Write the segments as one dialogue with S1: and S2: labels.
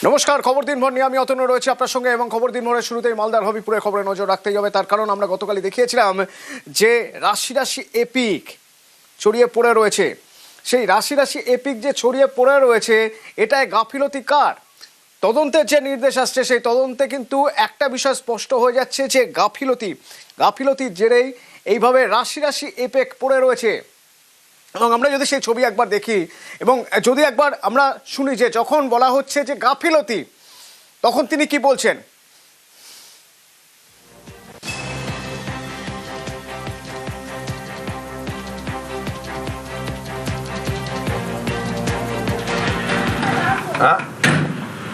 S1: নমস্কার, খবর দিনভর নিয়ে আমি অতনু রয়েছে আপনার সঙ্গে এবং খবর দিনভরের শুরুতেই মালদার হবিপুরে খবরে নজর রাখতেই হবে। তার কারণ আমরা গতকালই দেখিয়েছিলাম যে রাশি রাশি এপিক ছড়িয়ে পড়ে রয়েছে। সেই রাশি রাশি এপিক যে ছড়িয়ে পড়ে রয়েছে, এটায় গাফিলতি কার? তদন্তের যে নির্দেশ আসছে সেই তদন্তে কিন্তু একটা বিষয় স্পষ্ট হয়ে যাচ্ছে যে গাফিলতির জেরেই এইভাবে রাশি রাশি এপিক পড়ে রয়েছে। এবং আমরা যদি সেই ছবি একবার দেখি এবং যদি একবার আমরা শুনি যে যখন বলা হচ্ছে যে গাফিলতি, তখন তিনি কি বলছেন।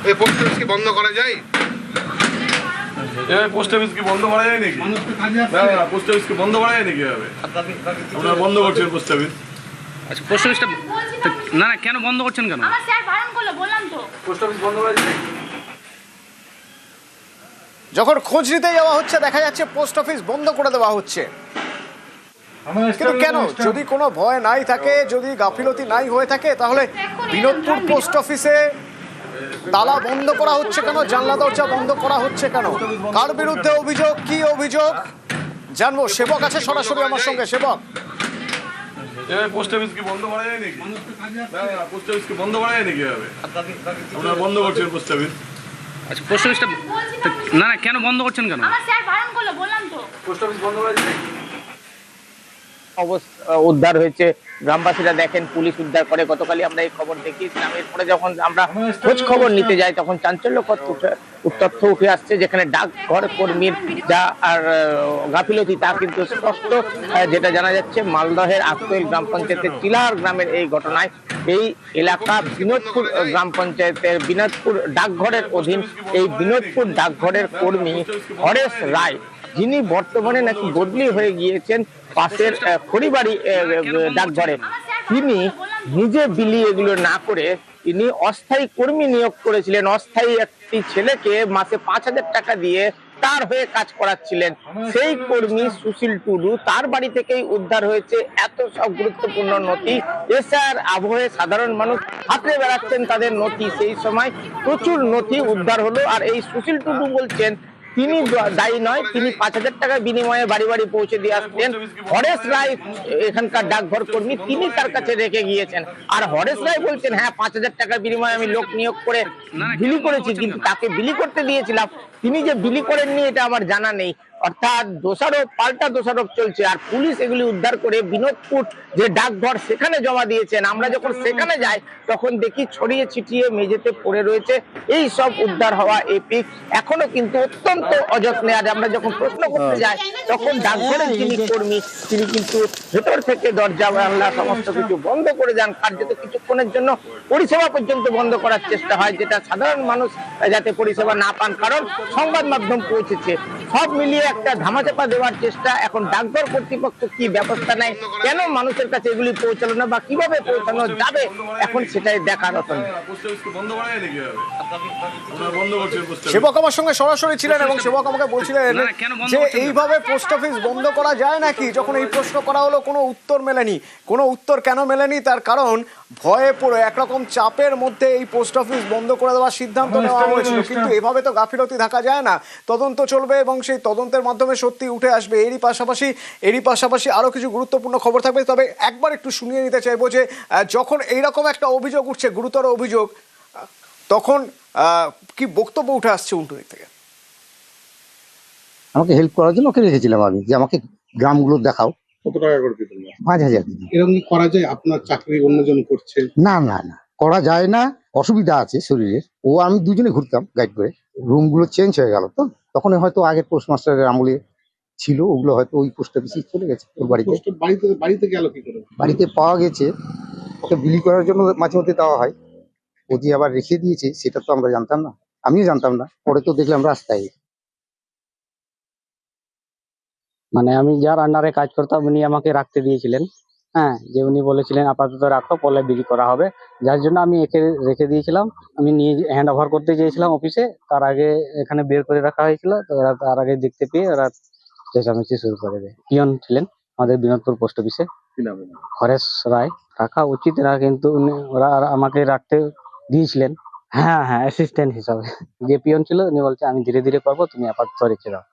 S2: এই পোস্ট অফিস কি বন্ধ করা যায়?
S3: এভাবে পোস্ট অফিস কি বন্ধ করা যায় নাকি? না, পোস্ট অফিস কি বন্ধ করা যায় নাকি? এভাবে আপনারা বন্ধ করছেন পোস্ট অফিস?
S4: আচ্ছা, পোস্ট অফিসটা না না কেন বন্ধ করছেন কেন?
S5: আমার স্যার বারণ করলো, বললাম তো।
S3: পোস্ট অফিস বন্ধ করা যায়?
S1: যখন খোঁজ নিতে যাওয়া হচ্ছে দেখা যাচ্ছে পোস্ট অফিস বন্ধ করে দেওয়া হচ্ছে। কিন্তু কেন? যদি কোনো ভয় নাই থাকে, যদি গাফিলতি নাই হয়ে থাকে, তাহলে বিনোদপুর পোস্ট অফিসে তালা বন্ধ করা হচ্ছে কেন? জানলা দরজা বন্ধ করা হচ্ছে কেন? কার বিরুদ্ধে অভিযোগ? কি অভিযোগ জানবো। সেবক আছে সরাসরি আমার সঙ্গে। সেবক,
S3: এভাবে পোস্ট অফিস কি বন্ধ করা যায় নাকি? না, পোস্ট অফিস কি বন্ধ করা যায় নাকি? এভাবে আপনারা বন্ধ করছেন পোস্ট অফিস?
S4: আচ্ছা, পোস্ট অফিসটা না না কেন বন্ধ করছেন কেন?
S5: আমার স্যার বারণ করলো, বললাম তো।
S3: পোস্ট অফিস বন্ধ করা যায়?
S6: উদ্ধার হয়েছে, গ্রামবাসীরা দেখেন, পুলিশ উদ্ধার করে। গতকালই আমরা এই খবর দেখিয়েছিলাম। এরপরে যখন আমরা খোঁজ খবর নিতে যাই তখন চাঞ্চল্যকর তথ্য উঠে আসছে, যেখানে ডাকঘর কর্মীর যা আর গাফিলতি তা কিন্তু স্পষ্ট। যেটা জানা যাচ্ছে, মালদহের আক্তৈল গ্রাম পঞ্চায়েতের চিলার গ্রামের এই ঘটনায় এই এলাকা বিনোদপুর গ্রাম পঞ্চায়েতের বিনোদপুর ডাকঘরের অধীন এই বিনোদপুর ডাকঘরের কর্মী হরেশ রায়, যিনি বর্তমানে নাকি বদলি হয়ে গিয়েছেন পাশের খড়িবাড়ি ডাকঘরে, তিনি নিজে বিলি এগুলো না করে তিনি অস্থায়ী কর্মী নিয়োগ করেছিলেন। অস্থায়ী একটি ছেলেকে মাসে 5,000 টাকা দিয়ে তার হয়ে কাজ করাচ্ছিলেন। সেই কর্মী সুশীল টুডু, তার বাড়ি থেকেই উদ্ধার হয়েছে এত সব গুরুত্বপূর্ণ নথি। এছাড়ার আবহে সাধারণ মানুষ হাতে বেড়াচ্ছেন তাদের নথি। সেই সময় প্রচুর নথি উদ্ধার হলো। আর এই সুশীল টুডু বলছেন তিনি দায়ী নয়, তিনি 5,000 টাকার বিনিময়ে বাড়ি বাড়ি পৌঁছে দিয়ে আসতেন। হরেশ রায় এখানকার ডাকঘর কর্মী, তিনি তার কাছে রেখে গিয়েছেন। আর হরেশ রায় বলছেন, হ্যাঁ, 5,000 টাকার বিনিময়ে আমি লোক নিয়োগ করে বিলি করেছি, কিন্তু তাকে বিলি করতে দিয়েছিলাম, তিনি যে বিলি করেননি এটা আমার জানা নেই। অর্থাৎ দোষারোপ, পাল্টা দোষারোপ চলছে। আর পুলিশ এগুলি উদ্ধার করে বিনোদপুর যে ডাকঘর সেখানে জমা দিয়েছেন। আমরা যখন সেখানে যাই তখন দেখি ছড়িয়ে ছিটিয়ে মেঝেতে পড়ে রয়েছে এই সব উদ্ধার হওয়া এপিক, এখনো কিন্তু অত্যন্ত অযত্নে। আর আমরা যখন প্রশ্ন করতে যাই তখন ডাকঘরের যিনি কর্মী তিনি কিন্তু ভেতর থেকে দরজা জানলা সমস্ত কিছু বন্ধ করে যান। কার্যত কিছুক্ষণের জন্য পরিষেবা পর্যন্ত বন্ধ করার চেষ্টা হয়, যেটা সাধারণ মানুষ যাতে পরিষেবা না পান, কারণ সংবাদ মাধ্যম পৌঁছেছে। সব মিলিয়ে একটা ধামাচাপা দেওয়ার চেষ্টা। এখন ডাকঘর কর্তৃপক্ষ কি ব্যবস্থা নেয়, কেন মানুষের কাছে এগুলি পৌঁছানো না বা কিভাবে পৌঁছানো যাবে, এখন সেটাই দেখার মতো।
S3: পোস্ট অফিস কি বন্ধ করা যায় নাকি? এভাবে আপনারা বন্ধ করছেন পোস্ট অফিস?
S1: সেবক আমার সঙ্গে সরাসরি ছিলেন এবং সেবক আমাকে বলছিলেন যে এইভাবে পোস্ট অফিস বন্ধ করা যায় নাকি। যখন এই প্রশ্ন করা হলো কোনো উত্তর মেলেনি। কোনো উত্তর কেন মেলেনি? তার কারণ ভয়ে পড়ে, একরকম চাপের মধ্যে এই পোস্ট অফিস বন্ধ করে দেওয়ার সিদ্ধান্ত নেওয়া হয়েছিল। কিন্তু এভাবে তো গাফিলতি থাকা যায় না। তদন্ত চলবে এবং সেই তদন্তের মাধ্যমে সত্যি উঠে আসবে। এরই পাশাপাশি আরো কিছু গুরুত্বপূর্ণ খবর থাকবে। তবে একবার একটু শুনিয়ে নিতে চাইবো যে যখন এইরকম একটা অভিযোগ উঠছে, গুরুতর অভিযোগ, তখন কি বক্তব্য উঠে আসছে উল্টো দিক থেকে?
S7: আমাকে হেল্প করার জন্য ওকে রেখেছিলাম আমি, যে আমাকে গ্রামগুলো দেখাও।
S2: কত টাকা করে দিতেন?
S7: 5,000।
S2: এরকম কি করা যায়? আপনার চাকরি অন্যজন করছে।
S7: না না না, করা যায় না, অসুবিধা আছে শরীরের। ও আমি দুজনে ঘুরতাম গাইড করে। রুমগুলো চেঞ্জ হয়ে গেল, তো তখন হয়তো আগের পোস্টমাস্টারের আমলে ছিল, ওগুলো হয়তো ওই পোস্ট অফিসে চলে গেছে ওর বাড়িতে।
S2: বাড়িতে গেল কি করে?
S7: বাড়িতে পাওয়া গেছে, ওকে বিলি করার জন্য মাঝে মধ্যে দেওয়া হয়। ও যে আবার রেখে দিয়েছে সেটা তো আমরা জানতাম না, আমিও জানতাম না। পরে তো দেখলাম রাস্তায়।
S8: মানে আমি যার আন্ডারে কাজ করতাম উনি আমাকে রাখতে দিয়েছিলেন। হ্যাঁ, যে উনি বলেছিলেন আপাতত রাখো, পরে বিলি করা হবে, যার জন্য আমি একে রেখে দিয়েছিলাম। আমি নিয়ে হ্যান্ড ওভার করতে চেয়েছিলাম অফিসে, তার আগে এখানে বের করে রাখা হয়েছিল। তো ওরা তার আগে দেখতে পেয়ে ওরা চেঁচামেচি শুরু করে দেয়। পিয়ন ছিলেন আমাদের বিনোদপুর পোস্ট অফিসে, হরেশ রায়। রাখা উচিত না, কিন্তু ওরা আমাকে রাখতে দিয়েছিলেন। হ্যাঁ হ্যাঁ অ্যাসিস্ট্যান্ট হিসাবে। যে পিয়ন ছিল উনি বলছে আমি ধীরে ধীরে করবো, তুমি আপাতত রেখে দাও।